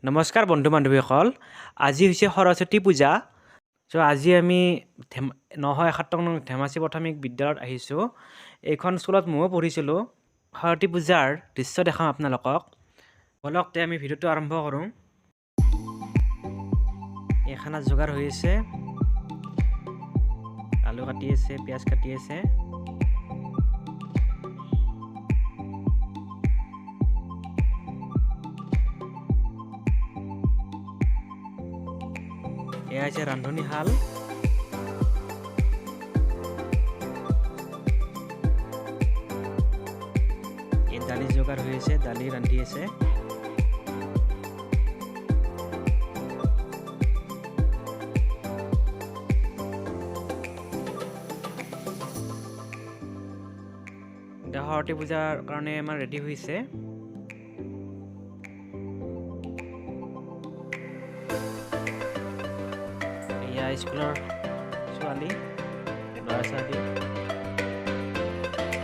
নমস্কাৰ বন্ধু বান্ধৱীসকল, আজি হৈছে সৰস্বতী পূজা। আজি আমি ৯৭ নং ধেমাজি প্ৰাথমিক বিদ্যালয়ত আহিছোঁ। এইখন স্কুলত ময়ো পঢ়িছিলোঁ। সৰস্বতী পূজাৰ দৃশ্য দেখাম আপোনালোকক। বলক তে আমি ভিডিঅ'টো আৰম্ভ কৰোঁ। এই খানা যোগাৰ হৈ আছে, আলু কাটি আছে, পিঁয়াজ কাটি আছে। এয়া হৈছে ৰান্ধনীশাল। এই দালি যোগাৰ হৈ আছে, দালি ৰান্ধি আছে। সৰস্বতী পূজাৰ কাৰণে আমাৰ ৰেডি হৈছে। এয়া স্কুলৰ ছোৱালী, ল'ৰা ছোৱালী।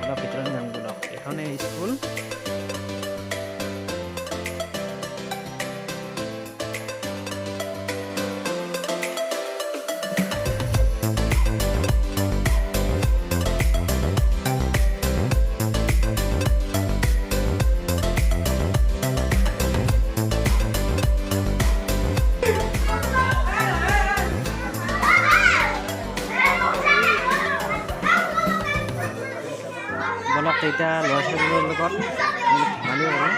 অলপ ভিতৰত নাম বলক। এখনে স্কুল। বলক এতিয়া ল'ৰা ছোৱালীৰ লগত ধেমালি কৰোঁ।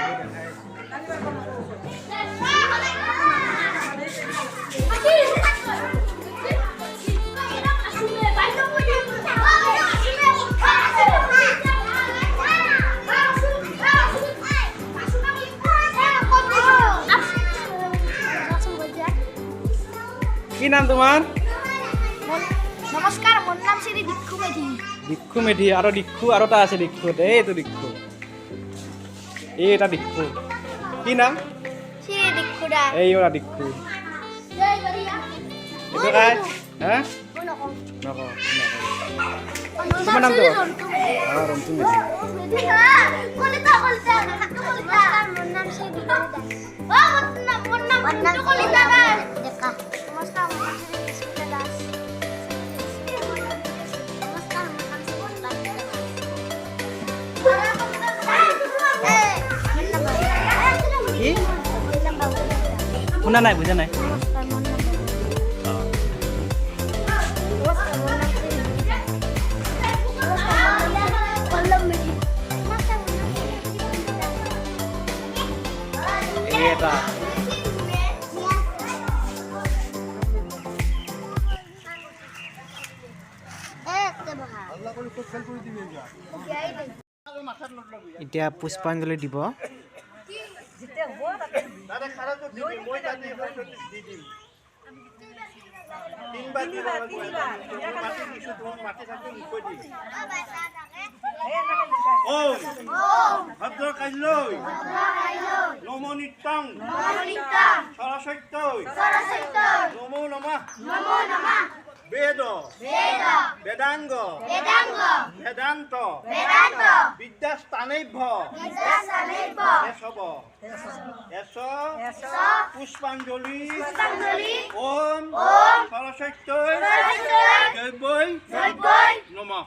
কি নাম তোমাৰ? নমস্কাৰ, মোৰ নাম শ্ৰী দিক্ষু মেধি। দিক্ষু মেধি আৰু দিক্ষু আৰু এটা আছে দিক্ষু। এইটো দিক্ষু, এই এটা দিক্ষু। কি নাম? শ্ৰী দিক্ষু দা। এই ওৰা দিক্ষু। এইটো কাই? হ্যাঁ নকওঁ। তোমাৰ নামটো? ৰমতু মেধি। কি? শুনা নাই, বুজা নাই। এটা এতিয়া পুষ্পাঞ্জলি দিব। নমো নমঃ বেদ বেদাঙ্গ বেদান্ত বিদ্যাস্থানেভ্য এস পুষ্পাঞ্জলি ওম সরস্বত্যৈ জৈবৈ নমঃ।